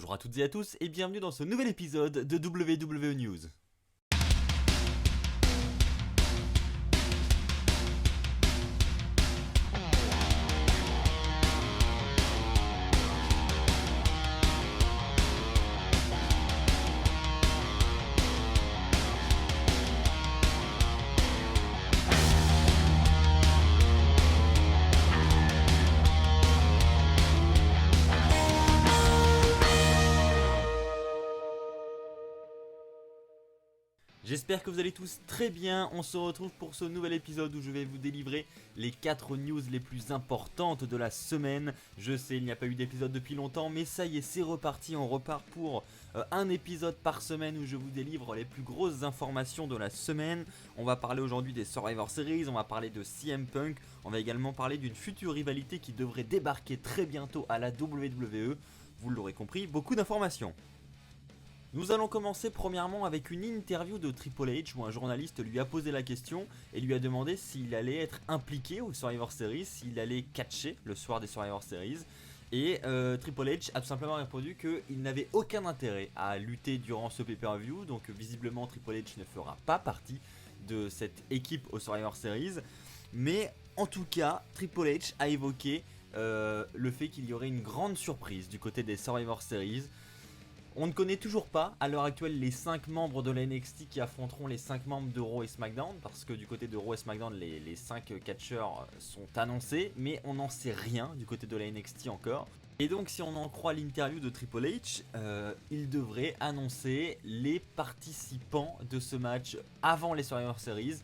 Bonjour à toutes et à tous et bienvenue dans ce nouvel épisode de WWE News. J'espère que vous allez tous très bien, on se retrouve pour ce nouvel épisode où je vais vous délivrer les 4 news les plus importantes de la semaine. Je sais, il n'y a pas eu d'épisode depuis longtemps, mais ça y est, c'est reparti, on repart pour un épisode par semaine où je vous délivre les plus grosses informations de la semaine. On va parler aujourd'hui des Survivor Series, on va parler de CM Punk, on va également parler d'une future rivalité qui devrait débarquer très bientôt à la WWE. Vous l'aurez compris, beaucoup d'informations. Nous allons commencer premièrement avec une interview de Triple H où un journaliste lui a posé la question et lui a demandé s'il allait être impliqué au Survivor Series, s'il allait catcher le soir des Survivor Series. Et Triple H a tout simplement répondu qu'il n'avait aucun intérêt à lutter durant ce pay-per-view, donc visiblement Triple H ne fera pas partie de cette équipe au Survivor Series. Mais en tout cas, Triple H a évoqué le fait qu'il y aurait une grande surprise du côté des Survivor Series. On ne connaît toujours pas à l'heure actuelle les 5 membres de la NXT qui affronteront les 5 membres de Raw et SmackDown, parce que du côté de Raw et SmackDown les 5 catcheurs sont annoncés, mais on n'en sait rien du côté de la NXT encore. Et donc si on en croit l'interview de Triple H, il devrait annoncer les participants de ce match avant les Survivor Series.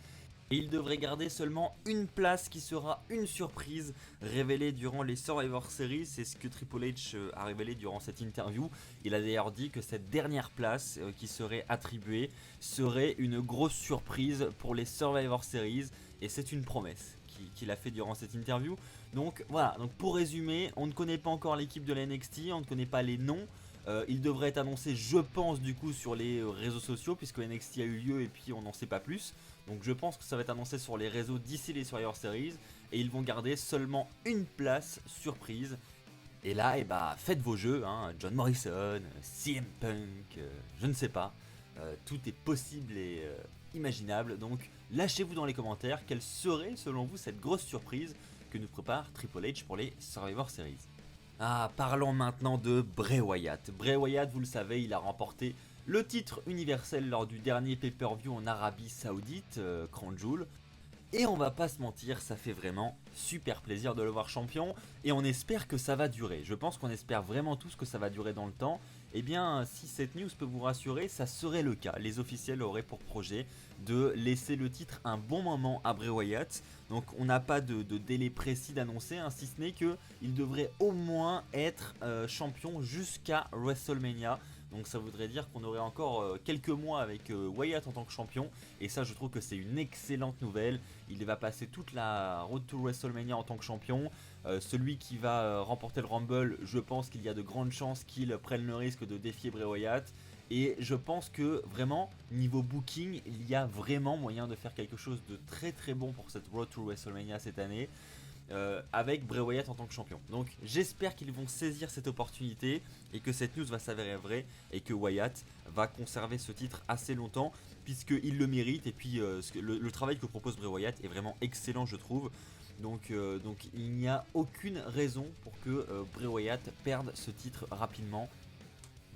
Et il devrait garder seulement une place qui sera une surprise révélée durant les Survivor Series. C'est ce que Triple H a révélé durant cette interview. Il a d'ailleurs dit que cette dernière place qui serait attribuée serait une grosse surprise pour les Survivor Series. Et c'est une promesse qu'il a fait durant cette interview. Donc voilà, donc pour résumer, on ne connaît pas encore l'équipe de la NXT, on ne connaît pas les noms. Il devrait être annoncé, je pense, du coup sur les réseaux sociaux, puisque NXT a eu lieu et puis on n'en sait pas plus. Donc je pense que ça va être annoncé sur les réseaux d'ici les Survivor Series. Et ils vont garder seulement une place surprise. Et là, faites vos jeux, hein, John Morrison, CM Punk, je ne sais pas. Tout est possible et imaginable. Donc lâchez-vous dans les commentaires quelle serait selon vous cette grosse surprise que nous prépare Triple H pour les Survivor Series. Ah, parlons maintenant de Bray Wyatt. Bray Wyatt, vous le savez, il a remporté le titre universel lors du dernier pay-per-view en Arabie Saoudite, Crown Jewel. Et on va pas se mentir, ça fait vraiment super plaisir de le voir champion. Et on espère que ça va durer. Je pense qu'on espère vraiment tous que ça va durer dans le temps. Eh bien, si cette news peut vous rassurer, ça serait le cas. Les officiels auraient pour projet de laisser le titre un bon moment à Bray Wyatt. Donc on n'a pas de délai précis d'annoncer, hein, si ce n'est qu'il devrait au moins être champion jusqu'à WrestleMania. Donc ça voudrait dire qu'on aurait encore quelques mois avec Wyatt en tant que champion. Et ça, je trouve que c'est une excellente nouvelle. Il va passer toute la road to WrestleMania en tant que champion. Celui qui va remporter le Rumble, je pense qu'il y a de grandes chances qu'il prenne le risque de défier Bray Wyatt. Et je pense que vraiment, niveau booking, il y a vraiment moyen de faire quelque chose de très très bon pour cette road to WrestleMania cette année. Avec Bray Wyatt en tant que champion. Donc j'espère qu'ils vont saisir cette opportunité et que cette news va s'avérer vraie et que Wyatt va conserver ce titre assez longtemps puisqu'il le mérite et puis le travail que propose Bray Wyatt est vraiment excellent, je trouve. Donc il n'y a aucune raison pour que Bray Wyatt perde ce titre rapidement.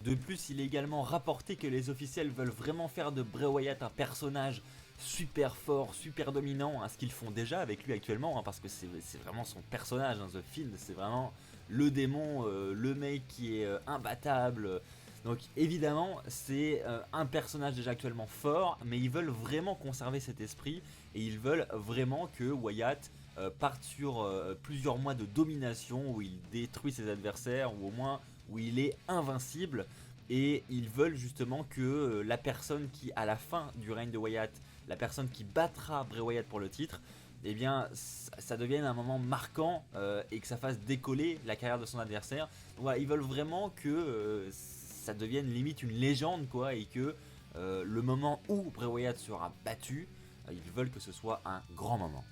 De plus, il est également rapporté que les officiels veulent vraiment faire de Bray Wyatt un personnage super fort, super dominant, hein, ce qu'ils font déjà avec lui actuellement, hein, parce que c'est vraiment son personnage, hein, The Fiend, c'est vraiment le démon, le mec qui est imbattable. Donc évidemment, c'est un personnage déjà actuellement fort, mais ils veulent vraiment conserver cet esprit, et ils veulent vraiment que Wyatt parte sur plusieurs mois de domination, où il détruit ses adversaires, ou au moins où il est invincible. Et ils veulent justement que la personne qui, à la fin du règne de Wyatt, la personne qui battra Bray Wyatt pour le titre, eh bien ça devienne un moment marquant et que ça fasse décoller la carrière de son adversaire. Donc voilà, ils veulent vraiment que ça devienne limite une légende, quoi, et que le moment où Bray Wyatt sera battu, ils veulent que ce soit un grand moment.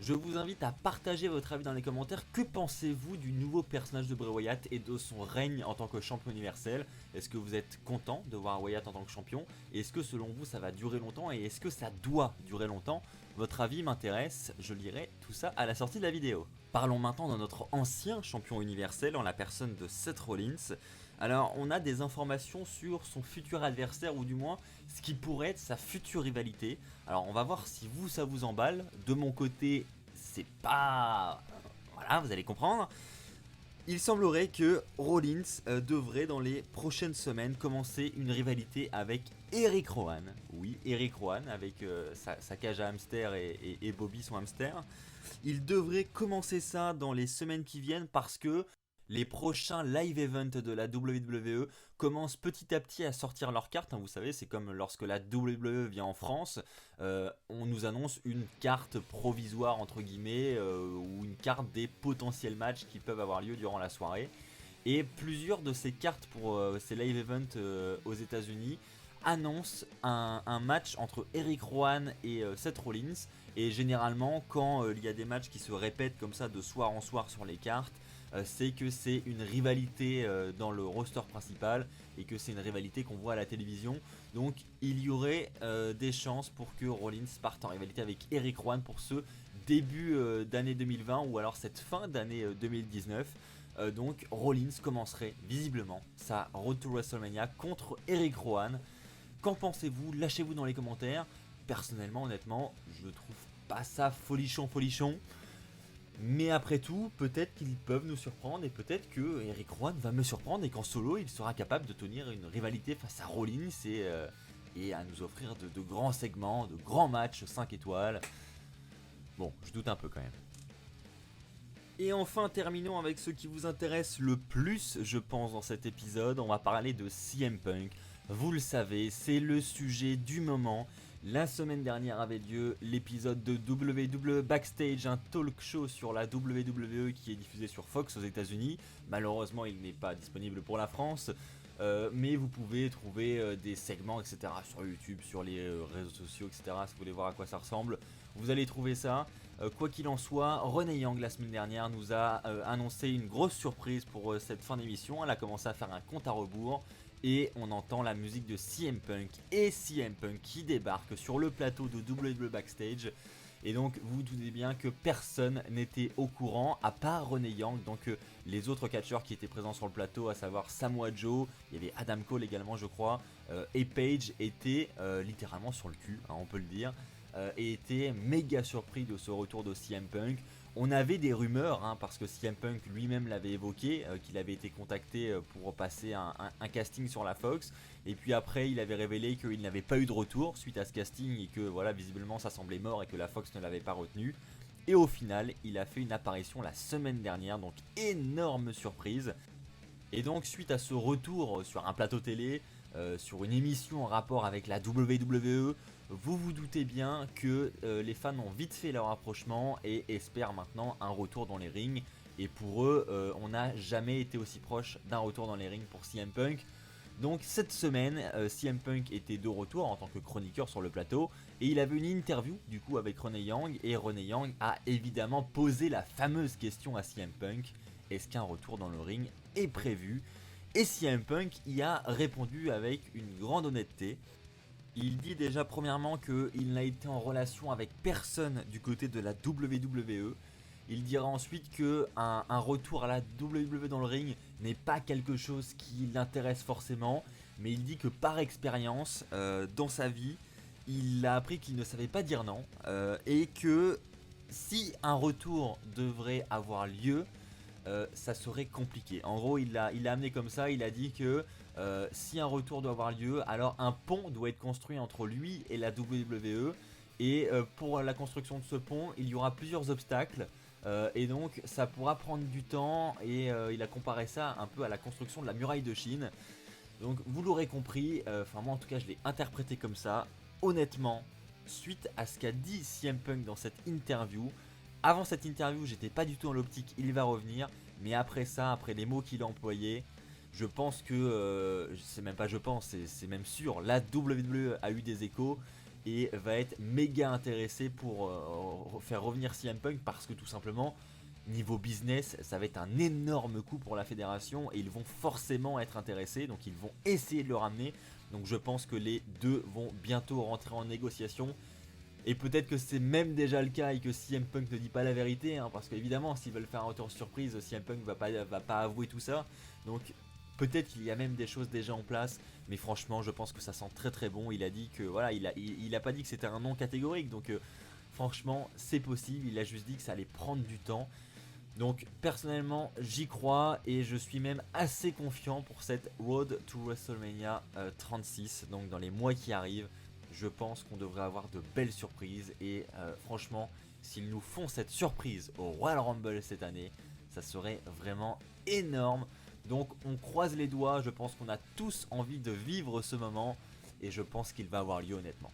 Je vous invite à partager votre avis dans les commentaires. Que pensez-vous du nouveau personnage de Bray Wyatt et de son règne en tant que champion universel? Est-ce que vous êtes content de voir Wyatt en tant que champion? Et est-ce que selon vous ça va durer longtemps? Et est-ce que ça doit durer longtemps? Votre avis m'intéresse, je lirai tout ça à la sortie de la vidéo. Parlons maintenant de notre ancien champion universel en la personne de Seth Rollins. Alors on a des informations sur son futur adversaire ou du moins ce qui pourrait être sa future rivalité. Alors on va voir si vous ça vous emballe. De mon côté c'est pas... Voilà, vous allez comprendre. Il semblerait que Rollins devrait dans les prochaines semaines commencer une rivalité avec Eric Rowan. Oui, Eric Rowan avec sa cage à hamster et Bobby son hamster. Il devrait commencer ça dans les semaines qui viennent parce que les prochains live events de la WWE commencent petit à petit à sortir leurs cartes. Vous savez, c'est comme lorsque la WWE vient en France, on nous annonce une carte provisoire entre guillemets ou une carte des potentiels matchs qui peuvent avoir lieu durant la soirée. Et plusieurs de ces cartes pour ces live events aux États-Unis annoncent un match entre Eric Rowan et Seth Rollins. Et généralement, quand il y a des matchs qui se répètent comme ça de soir en soir sur les cartes, c'est que c'est une rivalité dans le roster principal et que c'est une rivalité qu'on voit à la télévision. Donc il y aurait des chances pour que Rollins parte en rivalité avec Eric Rowan pour ce début d'année 2020 ou alors cette fin d'année 2019. Donc Rollins commencerait visiblement sa Road to WrestleMania contre Eric Rowan. Qu'en pensez-vous? Lâchez-vous dans les commentaires. Personnellement, honnêtement, je trouve pas ça folichon. Mais après tout, peut-être qu'ils peuvent nous surprendre et peut-être que Eric Rowan va me surprendre et qu'en solo, il sera capable de tenir une rivalité face à Rollins et à nous offrir de grands segments, de grands matchs 5 étoiles. Bon, je doute un peu quand même. Et enfin, terminons avec ce qui vous intéresse le plus, je pense, dans cet épisode. On va parler de CM Punk. Vous le savez, c'est le sujet du moment. La semaine dernière avait lieu l'épisode de WWE Backstage, un talk show sur la WWE qui est diffusé sur Fox aux États-Unis. Malheureusement, il n'est pas disponible pour la France, mais vous pouvez trouver des segments, etc. sur YouTube, sur les réseaux sociaux, etc. Si vous voulez voir à quoi ça ressemble, vous allez trouver ça. Quoi qu'il en soit, Renee Young la semaine dernière nous a annoncé une grosse surprise pour cette fin d'émission. Elle a commencé à faire un compte à rebours. Et on entend la musique de CM Punk et CM Punk qui débarque sur le plateau de WWE Backstage. Et donc vous vous doutez bien que personne n'était au courant à part Renee Young. Donc les autres catcheurs qui étaient présents sur le plateau, à savoir Samoa Joe, il y avait Adam Cole également je crois, et Paige étaient littéralement sur le cul, hein, on peut le dire, et étaient méga surpris de ce retour de CM Punk. On avait des rumeurs, hein, parce que CM Punk lui-même l'avait évoqué, qu'il avait été contacté pour passer un casting sur la Fox. Et puis après, il avait révélé qu'il n'avait pas eu de retour suite à ce casting et que voilà, visiblement ça semblait mort et que la Fox ne l'avait pas retenu. Et au final, il a fait une apparition la semaine dernière, donc énorme surprise. Et donc suite à ce retour sur un plateau télé, sur une émission en rapport avec la WWE, vous vous doutez bien que les fans ont vite fait leur rapprochement et espèrent maintenant un retour dans les rings. Et pour eux, on n'a jamais été aussi proche d'un retour dans les rings pour CM Punk. Donc cette semaine, CM Punk était de retour en tant que chroniqueur sur le plateau et il avait une interview du coup avec Renee Young et Renee Young a évidemment posé la fameuse question à CM Punk: est-ce qu'un retour dans le ring est prévu? Et CM Punk y a répondu avec une grande honnêteté. Il dit déjà premièrement qu'il n'a été en relation avec personne du côté de la WWE. Il dira ensuite que un retour à la WWE dans le ring n'est pas quelque chose qui l'intéresse forcément, mais il dit que par expérience, dans sa vie, il a appris qu'il ne savait pas dire non, et que si un retour devrait avoir lieu, ça serait compliqué. En gros, il l'a amené comme ça, il a dit que si un retour doit avoir lieu, alors un pont doit être construit entre lui et la WWE. Et pour la construction de ce pont, il y aura plusieurs obstacles. Et donc ça pourra prendre du temps. Et il a comparé ça un peu à la construction de la muraille de Chine. Donc vous l'aurez compris, enfin moi en tout cas je l'ai interprété comme ça. Honnêtement, suite à ce qu'a dit CM Punk dans cette interview, avant cette interview j'étais pas du tout dans l'optique il va revenir. Mais après ça, après les mots qu'il a employés, je pense que, c'est même pas je pense, c'est même sûr, la WWE a eu des échos et va être méga intéressé pour faire revenir CM Punk parce que tout simplement, niveau business, ça va être un énorme coup pour la fédération et ils vont forcément être intéressés, donc ils vont essayer de le ramener. Donc je pense que les deux vont bientôt rentrer en négociation. Et peut-être que c'est même déjà le cas et que CM Punk ne dit pas la vérité, hein, parce qu'évidemment s'ils veulent faire un retour surprise, CM Punk va pas avouer tout ça. Donc peut-être qu'il y a même des choses déjà en place, mais franchement je pense que ça sent très très bon. Il a dit que voilà, il a pas dit que c'était un non catégorique, donc franchement c'est possible, il a juste dit que ça allait prendre du temps. Donc personnellement j'y crois et je suis même assez confiant pour cette Road to WrestleMania 36, donc dans les mois qui arrivent. Je pense qu'on devrait avoir de belles surprises et franchement s'ils nous font cette surprise au Royal Rumble cette année, ça serait vraiment énorme. Donc on croise les doigts, je pense qu'on a tous envie de vivre ce moment et je pense qu'il va avoir lieu honnêtement.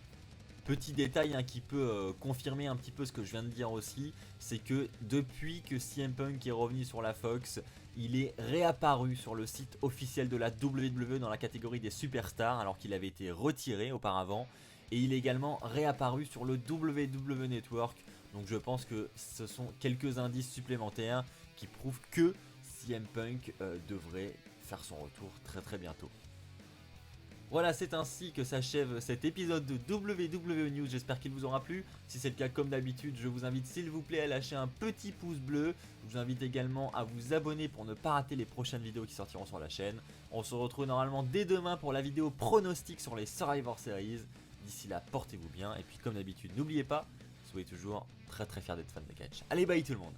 Petit détail hein, qui peut confirmer un petit peu ce que je viens de dire aussi, c'est que depuis que CM Punk est revenu sur la Fox, il est réapparu sur le site officiel de la WWE dans la catégorie des superstars alors qu'il avait été retiré auparavant. Et il est également réapparu sur le WWE Network. Donc je pense que ce sont quelques indices supplémentaires qui prouvent que CM Punk devrait faire son retour très très bientôt. Voilà, c'est ainsi que s'achève cet épisode de WWE News, j'espère qu'il vous aura plu. Si c'est le cas, comme d'habitude, je vous invite s'il vous plaît à lâcher un petit pouce bleu. Je vous invite également à vous abonner pour ne pas rater les prochaines vidéos qui sortiront sur la chaîne. On se retrouve normalement dès demain pour la vidéo pronostic sur les Survivor Series. D'ici là, portez-vous bien et puis comme d'habitude, n'oubliez pas, soyez toujours très très fiers d'être fan de catch. Allez, bye tout le monde!